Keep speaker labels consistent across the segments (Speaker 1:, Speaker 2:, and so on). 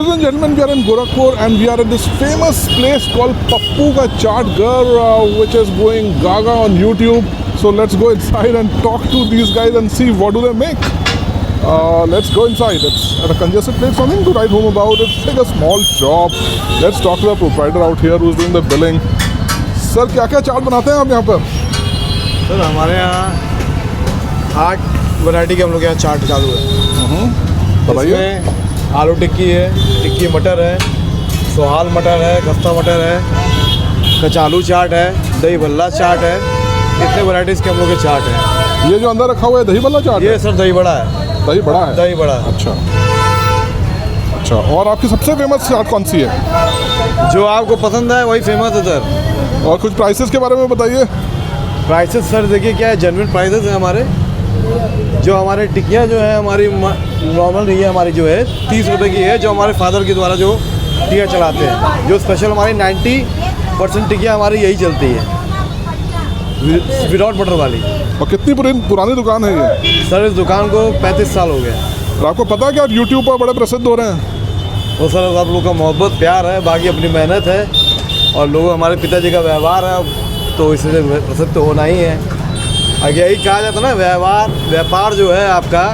Speaker 1: Ladies and gentlemen, we are in Gorakhpur and we are at this famous place called Pappu Ka Chaat Ghar, which is going gaga on YouTube. So let's go inside and talk to these guys and see what do they make. Let's go inside. It's at a congested place, something to write home about. It's like a small shop. Let's talk to the proprietor out here who's doing the billing. Sir, क्या क्या चाट बनाते हैं आप यहाँ पर?
Speaker 2: Sir हमारे यहाँ 8 variety के हम लोग यहाँ चाट चालू है।
Speaker 1: बताइए।
Speaker 2: आलू टिक्की है, टिक्की मटर है, सोहाल मटर है, खस्ता मटर है, कचालू चाट है, दही भल्ला चाट है। इतने वैराइटीज़ के हम लोग के चाट है।
Speaker 1: ये जो अंदर रखा हुआ है दही भल्ला चाट
Speaker 2: ये
Speaker 1: है?
Speaker 2: सर दही बड़ा है।
Speaker 1: दही बड़ा है?
Speaker 2: दही बड़ा है।
Speaker 1: अच्छा, और आपकी सबसे फेमस चाट कौन सी है?
Speaker 2: जो आपको पसंद है वही फेमस है सर।
Speaker 1: और कुछ प्राइसेस के बारे में बताइए।
Speaker 2: प्राइसेस सर देखिए क्या है, जेन्युइन प्राइसेस हैं हमारे। जो हमारे टिक्कियाँ जो है हमारी नॉर्मल नहीं है, हमारी जो है 30 रुपए की है, जो हमारे फादर के द्वारा जो टिक्कियाँ चलाते हैं। जो स्पेशल हमारी 90% टिक्कियाँ हमारी यही चलती है, विदाउट बटर वाली।
Speaker 1: और कितनी पुरानी दुकान है ये?
Speaker 2: सर इस दुकान को 35 साल हो गए।
Speaker 1: और आपको पता है कि आप यूट्यूब पर बड़े प्रसिद्ध हो रहे हैं?
Speaker 2: वो सर आप लोग का मोहब्बत प्यार है, बाकी अपनी मेहनत है और लोग हमारे पिताजी का व्यवहार है, तो इससे प्रसिद्ध तो होना ही है। आगे यही कहा जाता है ना, व्यापार जो है आपका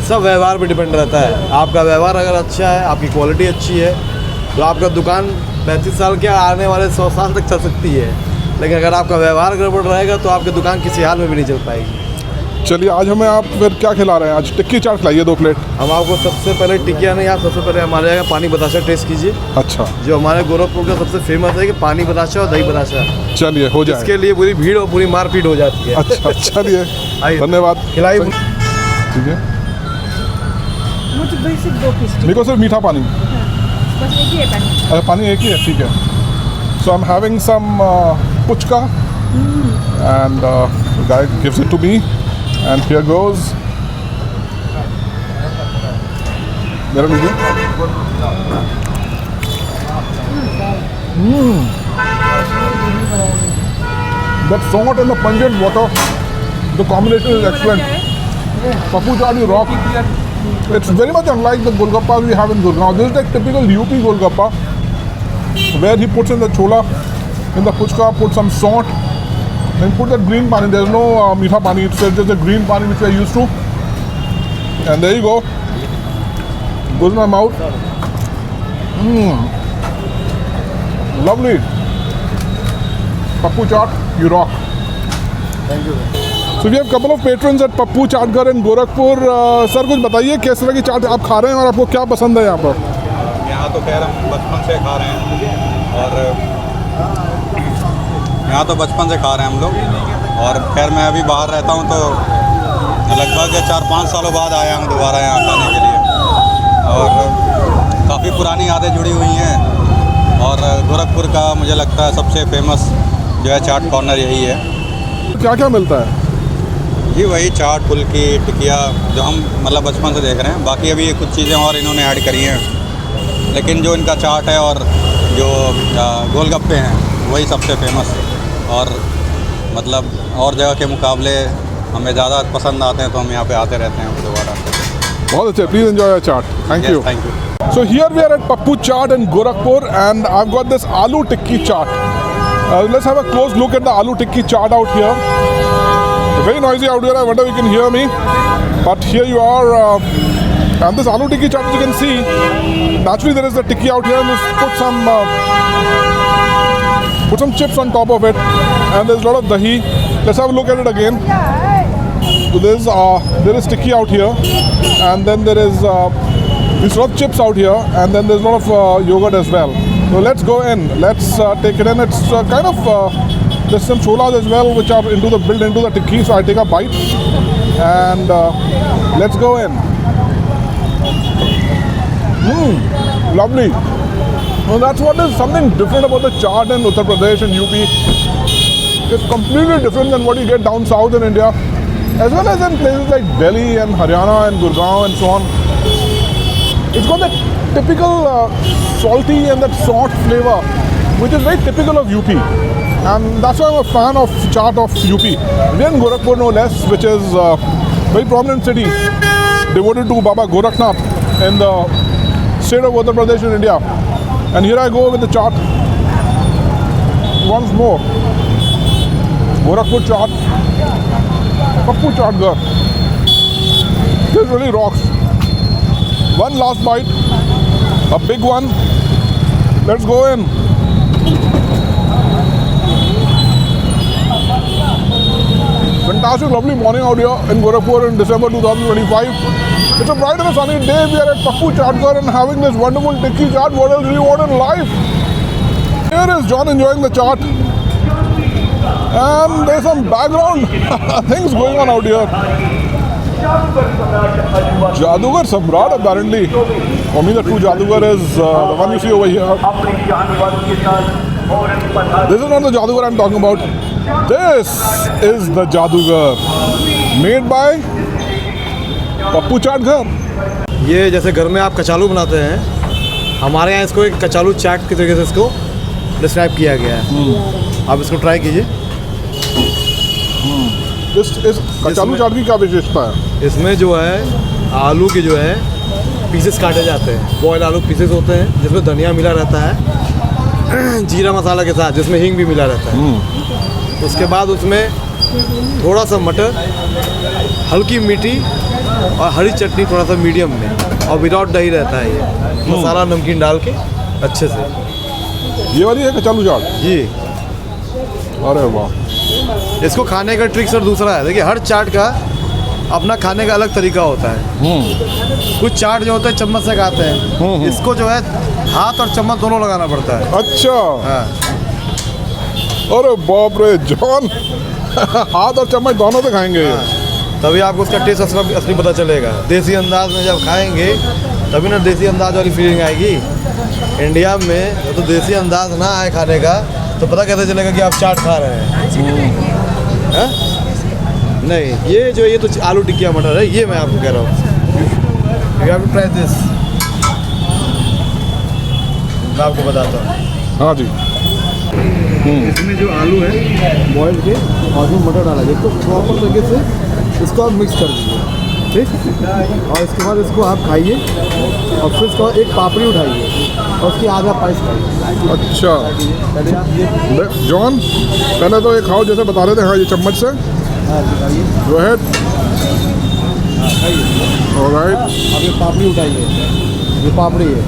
Speaker 2: सब व्यवहार पे डिपेंड रहता है। आपका व्यवहार अगर अच्छा है, आपकी क्वालिटी अच्छी है, तो आपका दुकान 35 साल के आने वाले 100 साल तक चल सकती है। लेकिन अगर आपका व्यवहार गड़बड़ रहेगा तो आपकी दुकान किसी हाल में भी नहीं चल पाएगी।
Speaker 1: चलिए, आज हमें आप फिर क्या खिला रहे हैं? आज टिक्की चाट खिलाइए 2 प्लेट।
Speaker 2: हम आपको सबसे पहले टिक्कियाँ नहीं, आप सबसे पहले हमारे यहाँ पानी बताशा टेस्ट कीजिए।
Speaker 1: अच्छा।
Speaker 2: जो हमारे गोरखपुर का सबसे फेमस है कि पानी बताशा और दही बताशा।
Speaker 1: चलिए, हो जाए।
Speaker 2: इसके लिए पूरी भीड़ और पूरी मारपीट हो जाती है।
Speaker 1: अच्छा, चलिए, धन्यवाद।
Speaker 2: खिलाई।
Speaker 1: ठीक है,
Speaker 3: मुझे बेसिक 2 पीस।
Speaker 1: मेरे को सिर्फ मीठा पानी।
Speaker 3: बस एक ही है पानी।
Speaker 1: अच्छा, पानी एक ही है, ठीक है। So I am having some puchka and guy gives it to me and here goes. मेरा लीजिए। That salt and the pungent water, the combination is excellent. Pappu chaat you rock. It's very much unlike the golgappas we have in Gurgaon. This is like typical UP golgappa, where he puts in the chola, in the puchka, put some salt, then put that green pani. There's no meetha pani. It's just the green pani which we are used to. And there you go. Goes in my mouth. Lovely. Pappu chaat, you rock.
Speaker 2: Thank you.
Speaker 1: So we have a couple of patrons at Pappu Chaat Ghar in Gorakhpur. Sir कुछ बताइए किस तरह की चाट आप खा रहे हैं और आपको क्या पसंद है यहाँ पर?
Speaker 4: यहाँ तो खैर हम बचपन से खा रहे हैं और यहाँ तो बचपन से खा रहे हैं हम लोग। और खैर मैं अभी बाहर रहता हूँ तो लगभग 4-5 सालों बाद आया हूँ दोबारा यहाँ खाने के लिए। और काफ़ी पुरानी यादें जुड़ी हुई हैं और गोरखपुर का मुझे लगता है सबसे फेमस जो है चाट कॉर्नर यही है।
Speaker 1: क्या क्या मिलता है?
Speaker 4: जी वही चाट, फुल्की, टिकिया जो हम मतलब बचपन से देख रहे हैं। बाकी अभी कुछ चीज़ें और इन्होंने ऐड करी हैं, लेकिन जो इनका चाट है और जो गोलगप्पे हैं वही सबसे फेमस और मतलब और जगह के मुकाबले हमें ज़्यादा पसंद आते हैं, तो हम यहाँ पे आते रहते हैं दोबारा।
Speaker 1: बहुत अच्छे, please enjoy your chaat. Thank you.
Speaker 4: Thank you.
Speaker 1: So here we are at Pappu Chaat in Gorakhpur and I've got this aloo tikki chaat. Let's have a close look at the aloo tikki chaat out here. Very noisy out here, I wonder if you can hear me. But here you are, and this aloo tikki chaat, as you can see, naturally there is the tikki out here and just put some chips on top of it and there's a lot of dahi. Let's have a look at it again. So there is tikki out here and then there is there's a lot of chips out here and then there's a lot of yogurt as well. So let's go in, let's take it in. It's kind of there's some cholas as well which are built into the tikki. So I take a bite and let's go in. Lovely. Well, that's what is something different about the chaat in Uttar Pradesh and UP. It's completely different than what you get down south in India, as well as in places like Delhi and Haryana and Gurgaon and so on. It's got that typical salty and that soft flavor, which is very typical of UP. And that's why I'm a fan of chaat of UP. We're in Gorakhpur no less, which is a very prominent city devoted to Baba Gorakhnath in the state of Uttar Pradesh in India. And here I go with the chaat. Once more. Gorakhpur chaat. Pappu Chaat Ghar. This really rocks. One last bite. A big one. Let's go in. Fantastic, lovely morning out here in Gorakhpur in December 2025. It's a bright and a sunny day. We are at Pappu Chaat Ghar and having this wonderful tikki chaat. What else do you want in life? Here is John enjoying the chaat. And there's some background things going on out here. Jadugar Samrat apparently. For me the true Jadugar is the one you see over here. This is not the Jadugar I'm talking about. This is the Jadugar made by Pappu Chaat Ghar.
Speaker 2: ये जैसे घर में आप कचालू बनाते हैं, हमारे यहाँ इसको एक कचालू चाट के तरीके से इसको डिस्क्राइब किया गया है। आप इसको ट्राई कीजिए।
Speaker 1: इस कचालू चाट की क्या विशेषता है?
Speaker 2: इसमें जो है आलू के जो है पीसेस काटे जाते हैं, बॉयल आलू पीसेस होते हैं जिसमें धनिया मिला रहता है जीरा मसाला के साथ, जिसमें हींग भी मिला रहता है। उसके बाद उसमें थोड़ा सा मटर, हल्की मीठी और हरी चटनी थोड़ा सा मीडियम में, और विदाउट दही रहता है ये, मसाला नमकीन डाल के अच्छे से।
Speaker 1: ये वाली है कचालू चाट
Speaker 2: जी।
Speaker 1: अरे वाह।
Speaker 2: इसको खाने का ट्रिक सर दूसरा है, देखिए हर चाट का अपना खाने का अलग तरीका होता है। कुछ चाट जो होते हैं चम्मच से खाते हैं, इसको जो है हाथ और चम्मच दोनों लगाना पड़ता है।
Speaker 1: अच्छा।
Speaker 2: हाँ।
Speaker 1: अरे बाप रे जॉन हाथ और चम्मच दोनों से खाएंगे।
Speaker 2: तभी आपको उसका टेस्ट असली पता चलेगा। देसी अंदाज में जब खाएंगे तभी ना देसी अंदाज वाली फीलिंग आएगी। इंडिया में तो देसी अंदाज ना आए खाने का तो पता कैसे चलेगा कि आप चाट खा रहे हैं? नहीं, ये तो आलू टिक्किया मटर है, ये मैं आपको कह रहा हूँ। You have to try this। मैं आपको बताता हूँ।
Speaker 1: हाँ जी।
Speaker 2: इसमें जो आलू है बॉयल के और उसमें मटर डाला जाए, तो प्रॉपर तरीके से इसको आप मिक्स कर दीजिए, ठीक। और इसके बाद इसको आप खाइए और फिर इसको एक पापड़ी उठाइए और उसकी आधा पाइस खाइए।
Speaker 1: अच्छा
Speaker 2: पहले आप ये
Speaker 1: जॉन, पहले तो ये खाओ जैसे बता रहे थे। हाँ, ये चम्मच से जो है। ऑलराइट।
Speaker 2: अब ये पापड़ी उठाइए, ये पापड़ी है,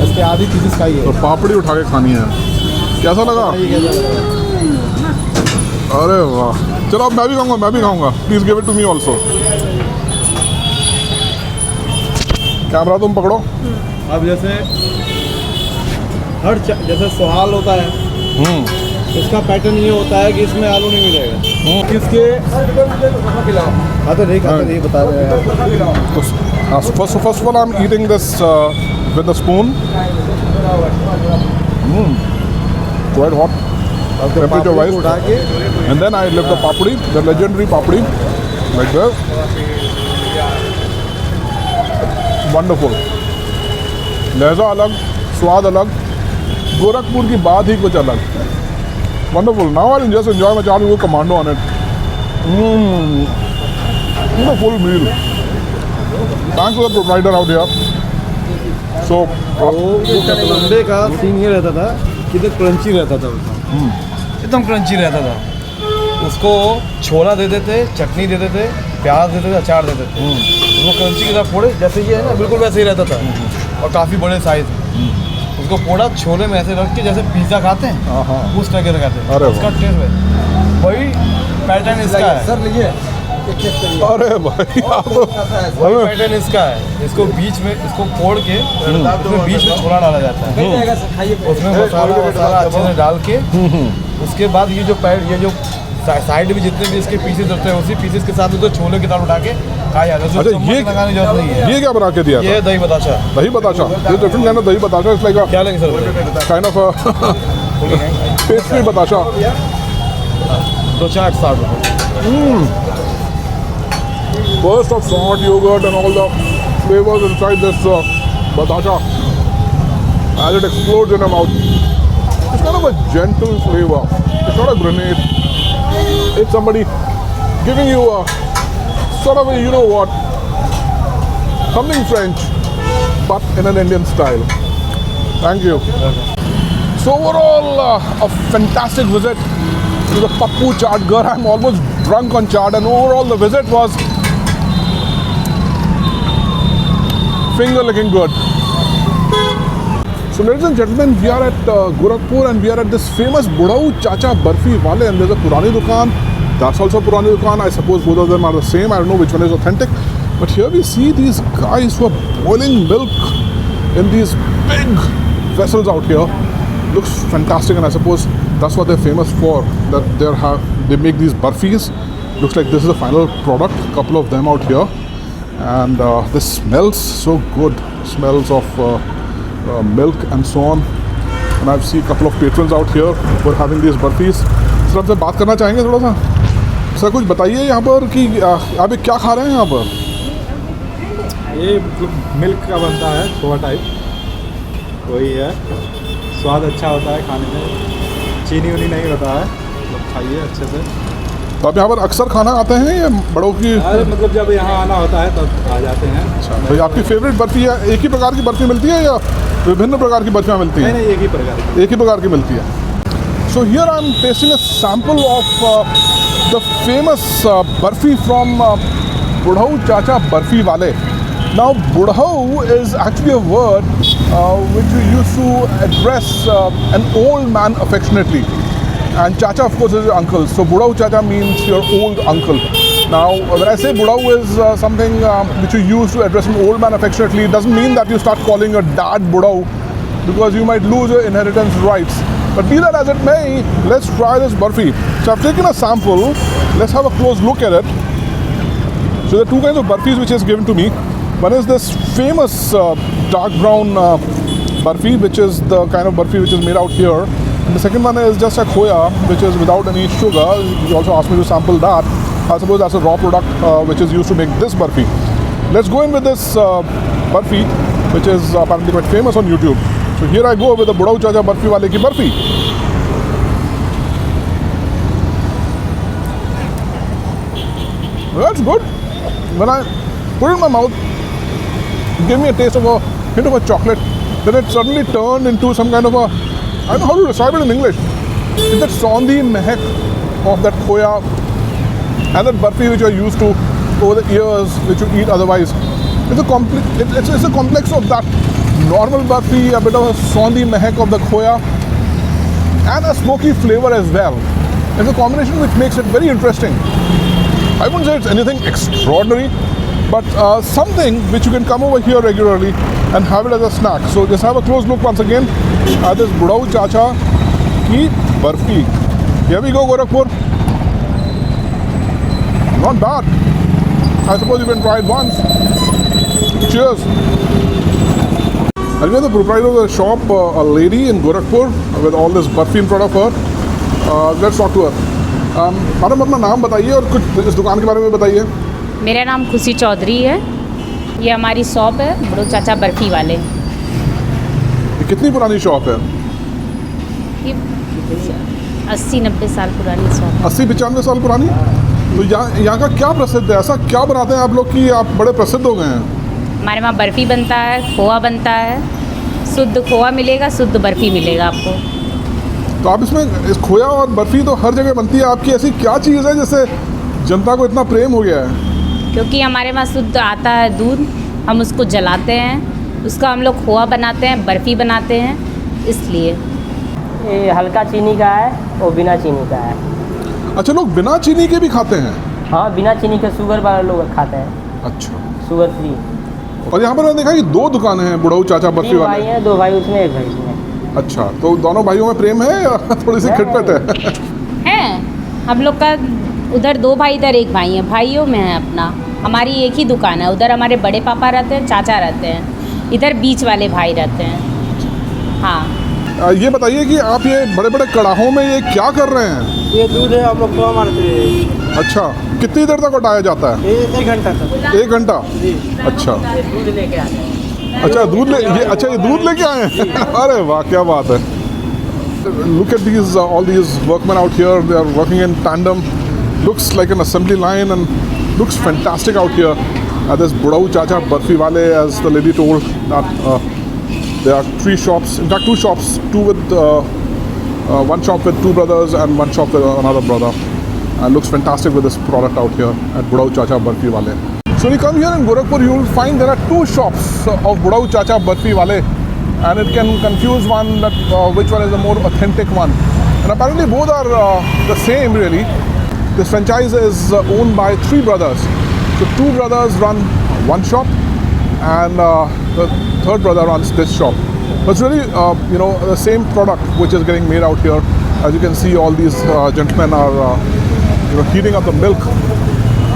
Speaker 2: इसके आधी पीसेस खाइए।
Speaker 1: तो पापड़ी उठा के खानी है। कैसा लगा? अरे वाह। चलो अब मैं भी खाऊंगा। Please give it to me also. Camera तुम पकड़ो।
Speaker 2: अब जैसे जैसे सोहाल होता है, इसका पैटर्न ये होता है कि इसमें आलू नहीं मिलेगा। किसके खाते नहीं बता रहे हैं।
Speaker 1: First of all, I'm eating this with a spoon. Quite hot, temperature wise.
Speaker 2: उठा के
Speaker 1: And then I lift the papdi, the legendary papdi, like this. Wonderful. लहजा अलग, स्वाद अलग, गोरखपुर की बात ही कुछ अलग। Wonderful. Now I'll just enjoy my chaat with commando on it. A full meal. Thanks to the provider out here. So,
Speaker 2: लंबे का सीन ये रहता था कि तो क्रंची रहता था, एकदम क्रंची रहता था। उसको छोला दे देते, चटनी दे देते, प्याज दे देते, अचार दे देते, उसको क्रंची के साथ फोड़े, जैसे ये है ना बिल्कुल वैसे ही रहता था और काफ़ी बड़े साइज। उसको फोड़ा छोले में ऐसे रख के जैसे पिज़्ज़ा खाते हैं उस तरह के खाते हैं। उसका टेस्ट है, वही पैटर्न इसका है सर। लीजिए।
Speaker 1: अरे भाई
Speaker 2: वही पैटर्न इसका है। इसको बीच में इसको फोड़ के उसमें बीच में छोला डाला जाता है, उसमें मसाला अच्छे से डाल के उसके बाद ये जो साइड में जितने भी इसके पीसेस होते हैं उसी पीसेस के साथ उसको छोले की दाल उठा के खाया जाता है।
Speaker 1: अच्छा, ये
Speaker 2: लगाने की जरूरत नहीं है।
Speaker 1: ये क्या बना के दिया?
Speaker 2: ये दही बताशा।
Speaker 1: दही बताशा। ये डिफरेंट काइंड ऑफ दही बताशा। इट्स लाइक
Speaker 2: क्या लेंगे सर?
Speaker 1: काइंड ऑफ पेस्ट्री बताशा।
Speaker 2: तो चाट 60 रुपये।
Speaker 1: Burst of salt, yogurt and all the flavors inside this batasha as it explodes in your mouth. It's kind of a gentle flavor. It's not a grenade. It's somebody giving you a sort of a, you know what, something French. but in an Indian style. Thank you. So overall, a fantastic visit to the Pappu Chaat Ghar. I'm almost drunk on chaat, and overall the visit was finger licking good. So ladies and gentlemen, we are at Gorakhpur and we are at this famous Budhau Chacha Barfi Wale, and there's a Purani Dukaan. That's also a Purani Dukaan. I suppose both of them are the same. I don't know which one is authentic. But here we see these guys who are boiling milk in these big vessels out here. Looks fantastic, and I suppose that's what they're famous for. That they make these barfis. Looks like this is the final product. A couple of them out here, and this smells so good. Smells of milk and so on. And I've seen a couple of patrons out here who are having these barfis. Sir आपसे बात करना चाहेंगे थोड़ा सा? Sir कुछ बताइए यहाँ पर कि आप ये क्या खा रहे हैं यहाँ पर?
Speaker 5: ये मतलब मिल्क का बनता है, खोआ टाइप, वही है। स्वाद अच्छा होता है खाने में, चीनी उनी नहीं होता है, मतलब खाइए अच्छे से।
Speaker 1: तो आप यहाँ पर अक्सर खाना आते हैं या बड़ों की?
Speaker 5: अरे मतलब जब यहाँ आना होता है तब आ जाते हैं।
Speaker 1: अच्छा, तो आपकी फेवरेट बर्फ़ी है? एक ही प्रकार की बर्फ़ी मिलती है या विभिन्न प्रकार की बर्फ़ियाँ मिलती हैं?
Speaker 5: नहीं, एक ही प्रकार की।
Speaker 1: एक ही प्रकार की मिलती है। So here I am tasting a sample of the famous barfi from Budhau Chacha Barfi Wale. Now Budhau is actually a word which we use to address an old man affectionately, and Chacha of course is your uncle. So Budhau Chacha means your old uncle. Now when I say Budhau is something which you use to address an old man affectionately, it doesn't mean that you start calling your dad Budhau, because you might lose your inheritance rights. But be that as it may, let's try this barfi. So I've taken a sample. Let's have a close look at it. So there are two kinds of barfis which is given to me. One is this famous dark brown barfi, which is the kind of barfi which is made out here. And the second one is just a khoya, which is without any sugar. You also asked me to sample that. I suppose that's a raw product which is used to make this barfi. Let's go in with this barfi, which is apparently quite famous on YouTube. So here I go with the Budhau Chacha Barfi Wale ki barfi. Well, that's good. When I put it in my mouth, it gave me a taste of a hint of a chocolate. Then it suddenly turned into some kind of a, I don't know how to describe it in English. It's that sondi mehek of that khoya and that barfi which you're used to over the years, which you eat otherwise. It's a complex of that normal barfi, a bit of a sondi mehek of the khoya, and a smoky flavor as well. It's a combination which makes it very interesting. I wouldn't say it's anything extraordinary, but something which you can come over here regularly and have it as a snack. So just have a close look once again at this Budhau Chacha ki barfi. Here we go, Gorakhpur. Not bad. I suppose you can try it once. Cheers. And we have the proprietor of the shop, a lady in Gorakhpur with all this barfi in front of her. Let's talk to her. Madam अपना नाम बताइए और कुछ इस दुकान के बारे में बताइए।
Speaker 6: मेरा नाम खुशी चौधरी है। ये हमारी शॉप है बुढ़ऊ चाचा बर्फ़ी वाले।
Speaker 1: ये कितनी पुरानी शॉप है?
Speaker 6: ये 80-90 साल पुरानी शॉप।
Speaker 1: 80-95 साल पुरानी? तो यहाँ का क्या प्रसिद्ध है? ऐसा क्या बनाते हैं आप लोग कि आप बड़े प्रसिद्ध हो गए हैं?
Speaker 6: हमारे वहाँ बर्फ़ी बनता है, खोआ बनता है, शुद्ध खोआ मिलेगा, शुद्ध बर्फ़ी मिलेगा आपको।
Speaker 1: तो आप इसमें इस खोया और बर्फ़ी तो हर जगह बनती है, आपकी ऐसी क्या चीज़ है जिससे जनता को इतना प्रेम हो गया है?
Speaker 6: क्योंकि हमारे वहाँ शुद्ध आता है दूध, हम उसको जलाते हैं, उसका हम लोग खोआ बनाते हैं, बर्फ़ी बनाते हैं, इसलिए।
Speaker 7: ये हल्का चीनी का है और बिना चीनी का है।
Speaker 1: अच्छा, लोग बिना चीनी के भी खाते हैं?
Speaker 7: हाँ, बिना चीनी के शुगर वाले लोग खाते हैं।
Speaker 1: अच्छा,
Speaker 7: शुगर फ्री।
Speaker 1: और यहाँ पर मैंने देखा कि 2 दुकानें हैं बुढ़ऊ चाचा बर्फ़ी वाले।
Speaker 7: 3 भाई हैं, 2 भाई उसमें, 1 भाई इसमें।
Speaker 1: अच्छा, तो दोनों भाइयों में प्रेम है या थोड़ी सी खटपट है?
Speaker 6: है, हम लोग का उधर 2 भाई, इधर 1 भाई है, भाइयों में है अपना। हमारी एक ही दुकान है, उधर हमारे बड़े पापा रहते हैं, चाचा रहते हैं, इधर बीच वाले भाई रहते हैं। हाँ।
Speaker 1: ये बताइए कि आप ये बड़े बड़े कड़ाहों में ये क्या कर रहे हैं?
Speaker 7: ये दूध है, हम लोग खोआ मारते हैं।
Speaker 1: अच्छा, कितनी देर तक उठाया जाता है?
Speaker 7: 1 घंटा तक।
Speaker 1: 1 घंटा? अच्छा,
Speaker 7: दूध लेके आते हैं।
Speaker 1: अच्छा, ये दूध लेके आए हैं? अरे वाह, क्या बात है। Look at these all these workmen out here. They are working in tandem. Looks like an assembly line and looks fantastic out here. This Budau Chacha Barfi Wale, as the lady told, that there are 3 shops, in fact 2 shops, one shop with 2 brothers and one shop with another brother. And looks fantastic with this product out here at Budau Chacha Barfi Wale. So when you come here in Gorakhpur, you will find there are 2 shops of Budau Chacha Barfi Wale, and it can confuse one that which one is the more authentic one. And apparently both are the same really. This franchise is owned by 3 brothers. So 2 brothers run one shop, and the 3rd brother runs this shop. But it's really, the same product which is getting made out here. As you can see, all these gentlemen are, heating up the milk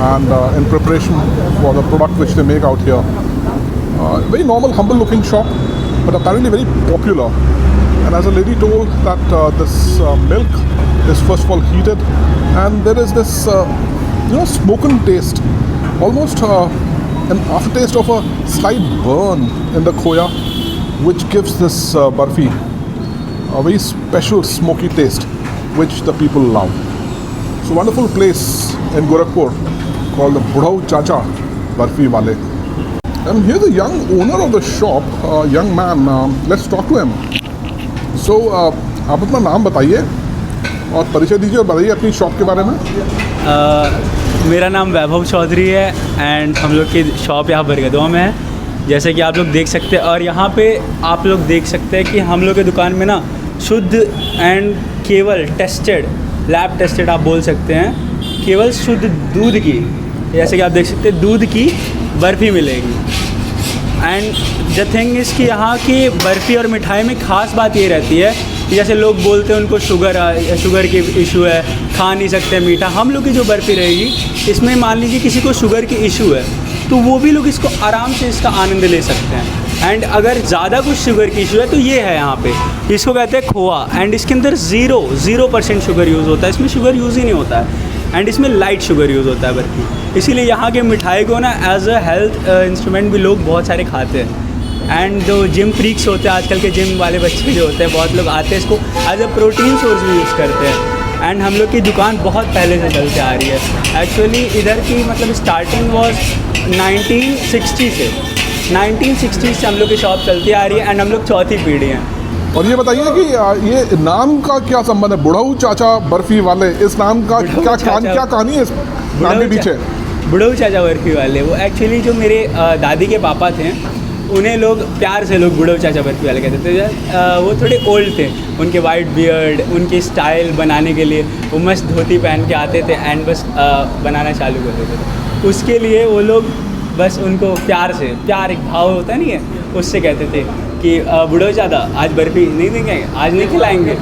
Speaker 1: and in preparation for the product which they make out here. Very normal, humble-looking shop, but apparently very popular. And as a lady told that this milk is first of all heated, and there is this, smoken taste, almost an aftertaste of a slight burn in the khoya, which gives this barfi a very special smoky taste, which the people love. So wonderful place in Gorakhpur called the Budau Chacha Barfi Wale. And here's the young owner of the shop, young man. Let's talk to him. So आप अपना नाम बताइए और परिचय दीजिए और बताइए अपनी शॉप के बारे में.
Speaker 8: मेरा नाम वैभव चौधरी है एंड हम लोग की शॉप यहाँ बरगदवा में है, जैसे कि आप लोग देख सकते हैं. और यहाँ पे आप लोग देख सकते हैं कि हम लोग की दुकान में ना शुद्ध एंड केवल टेस्टेड, लैब टेस्टेड आप बोल सकते हैं, केवल शुद्ध दूध की, जैसे कि आप देख सकते हैं दूध की बर्फ़ी मिलेगी. एंड द थिंग इज़ कि यहाँ की बर्फ़ी और मिठाई में ख़ास बात ये रहती है कि जैसे लोग बोलते हैं उनको शुगर की इशू है, खा नहीं सकते मीठा. हम लोग की जो बर्फ़ी रहेगी इसमें मान लीजिए किसी को शुगर की इशू है तो वो भी लोग इसको आराम से इसका आनंद ले सकते हैं. एंड अगर ज़्यादा कुछ शुगर की इशू है तो ये है यहाँ पे, इसको कहते हैं खोआ. एंड इसके अंदर 0% शुगर यूज़ होता है, इसमें शुगर यूज़ ही नहीं होता है. एंड इसमें लाइट शुगर यूज़ होता है बर्फ़ी. इसीलिए यहाँ के मिठाई को ना एज अ हेल्थ इंस्ट्रूमेंट भी लोग बहुत सारे खाते हैं. एंड जो जिम फ्रीक्स होते हैं, आजकल के जिम वाले बच्चे जो होते हैं, बहुत लोग आते हैं इसको एज अ प्रोटीन सोर्स भी यूज़ करते हैं. एंड हम लोग की दुकान बहुत पहले से चलते आ रही है. एक्चुअली इधर की मतलब स्टार्टिंग वॉज 1960 से हम लोग की शॉप चलती आ रही है. एंड हम लोग 4थी पीढ़ी हैं.
Speaker 1: और ये बताइए कि ये नाम का क्या संबंध है, बुढ़ऊ चाचा बर्फी वाले? इस नाम का क्या कहानी है इस नाम के पीछे?
Speaker 8: बुढ़ऊ चाचा बर्फी वाले, वो एक्चुअली जो मेरे दादी के पापा थे उन्हें लोग प्यार से लोग बुढ़ऊ चाचा बर्फी वाले कहते थे. वो थोड़े ओल्ड थे, उनके वाइट बियर्ड, उनकी स्टाइल बनाने के लिए वो मस्त धोती पहन के आते थे एंड बस बनाना चालू कर देते थे. उसके लिए वो लोग बस उनको प्यार एक भाव होता नहीं है, उससे कहते थे कि बुढ़ऊ चाचा आज बर्फ़ी नहीं देंगे, आज नहीं खिलाएंगे.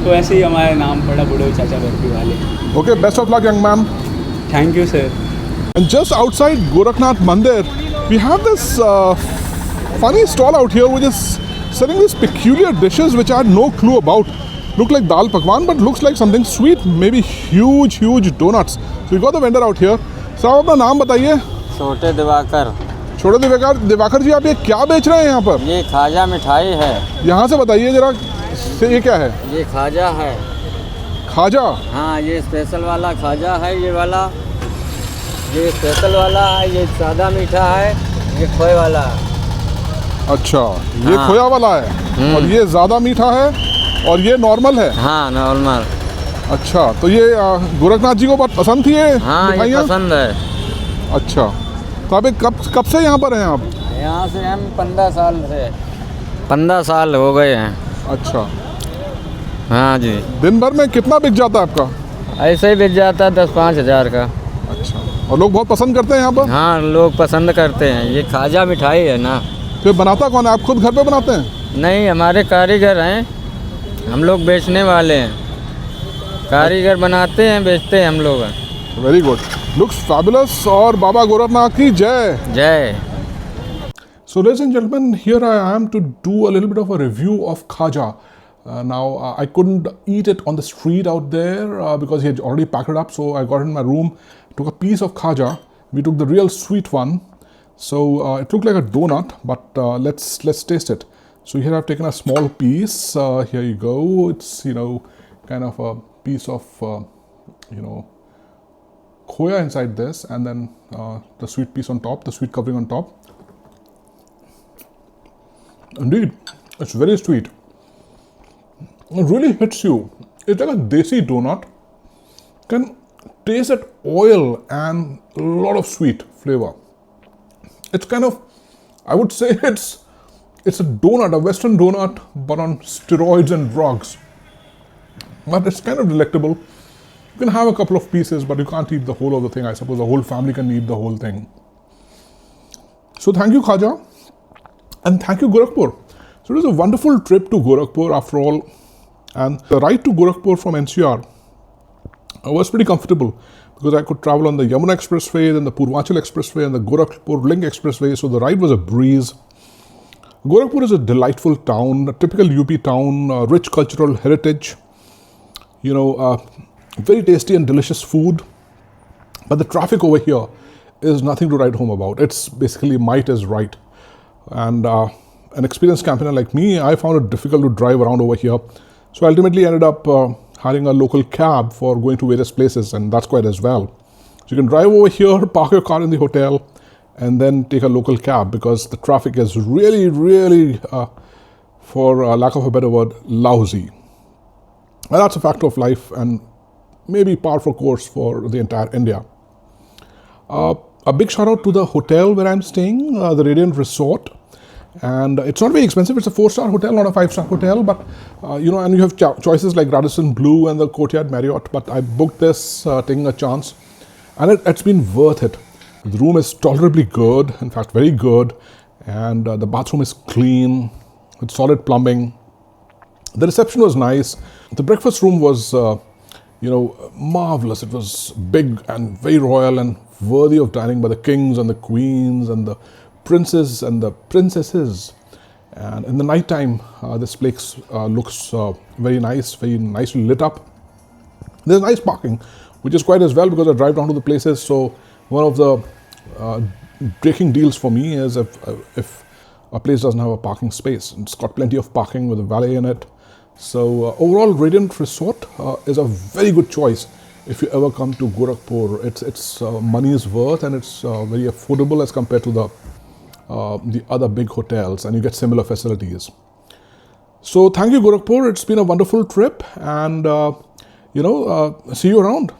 Speaker 8: तो ऐसे ही हमारा नाम पड़ा बुढ़ऊ चाचा बर्फी वाले.
Speaker 1: Okay, best of luck young man.
Speaker 8: Thank you sir.
Speaker 1: And just outside Gorakhnath Mandir, we have this funny stall out here which is selling these peculiar dishes which I had no clue about. Look like dal pakwan, but looks like something sweet, maybe huge donuts. So we got the vendor out here. Sir आप अपना नाम बताइए.
Speaker 9: छोटे दिवाकर.
Speaker 1: छोटे दिवाकर जी, आप ये क्या बेच रहे हैं यहाँ पर?
Speaker 9: ये खाजा मिठाई है.
Speaker 1: यहाँ से बताइए जरा, ये क्या है?
Speaker 9: ये खाजा है.
Speaker 1: खाजा?
Speaker 9: हाँ, ये स्पेशल वाला खाजा है. ये वाला, ये स्पेशल वाला है. ये सादा मीठा है. ये खोए वाला है.
Speaker 1: अच्छा, ये खोया वाला है और ये ज़्यादा मीठा है और ये नॉर्मल है.
Speaker 9: हाँ, नॉर्मल.
Speaker 1: अच्छा, तो ये गोरखनाथ जी को बहुत पसंद थी ये?
Speaker 9: हाँ, ये पसंद है.
Speaker 1: अच्छा, तो आप कब से यहाँ पर हैं आप?
Speaker 9: यहाँ से हम 15 साल हो गए हैं.
Speaker 1: अच्छा.
Speaker 9: हाँ जी.
Speaker 1: दिन भर में कितना बिक जाता है आपका?
Speaker 9: ऐसे ही बिक जाता है 10-5 हज़ार का.
Speaker 1: अच्छा, और लोग बहुत पसंद करते हैं यहाँ पर?
Speaker 9: हाँ, लोग पसंद करते हैं. ये खाजा मिठाई है ना.
Speaker 1: फिर बनाता कौन है? आप खुद घर पे बनाते हैं?
Speaker 9: नहीं, हमारे कारीगर हैं. हम लोग बेचने वाले हैं. कारीगर बनाते हैं, बेचते हैं हम लोग.
Speaker 1: Very good, looks fabulous. और बाबा गोरखनाथ की जय
Speaker 9: जय.
Speaker 1: So ladies and gentlemen, here I am to do a little bit of a review of Khaja. Now I couldn't eat it on the street out there because he had already packed it up. So I got in my room, took a piece of Khaja. We took the real sweet one. So it looked like a donut, but let's taste it. So here I've taken a small piece. Here you go. It's kind of a piece of khoya inside this, and then the sweet piece on top, the sweet covering on top. Indeed, it's very sweet. It really hits you. It's like a desi donut. Can taste that oil and a lot of sweet flavor. It's kind of, I would say it's a donut, a Western donut, but on steroids and drugs. But it's kind of delectable. You can have a couple of pieces, but you can't eat the whole of the thing. I suppose the whole family can eat the whole thing. So thank you, Khaja, and thank you, Gorakhpur. So it was a wonderful trip to Gorakhpur after all, and the ride to Gorakhpur from NCR was pretty comfortable because I could travel on the Yamuna Expressway, then the Purvanchal Expressway, and the Gorakhpur Link Expressway. So the ride was a breeze. Gorakhpur is a delightful town, a typical UP town, rich cultural heritage, very tasty and delicious food. But the traffic over here is nothing to write home about. It's basically might is right. And an experienced campaigner like me, I found it difficult to drive around over here. So I ultimately ended up hiring a local cab for going to various places, and that's quite as well. So you can drive over here, park your car in the hotel, and then take a local cab because the traffic is really, really, for lack of a better word, lousy. And that's a fact of life and maybe par for course for the entire India. A big shout out to the hotel where I'm staying, the Radiant Resort. And it's not very expensive. It's a 4-star hotel, not a 5-star hotel. But, and you have choices like Radisson Blu and the Courtyard Marriott. But I booked this taking a chance. And it's been worth it. The room is tolerably good, in fact, very good. And the bathroom is clean, with solid plumbing. The reception was nice. The breakfast room was, marvelous. It was big and very royal and worthy of dining by the kings and the queens and the princes and the princesses. And in the night time, this place looks very nice, very nicely lit up. There's nice parking, which is quite as well because I drive down to the places. So one of the breaking deals for me is if a place doesn't have a parking space. It's got plenty of parking with a valet in it. So overall, Radiant Resort is a very good choice if you ever come to Gorakhpur. It's money's worth, and it's very affordable as compared to the other big hotels, and you get similar facilities. So thank you, Gorakhpur. It's been a wonderful trip, and see you around.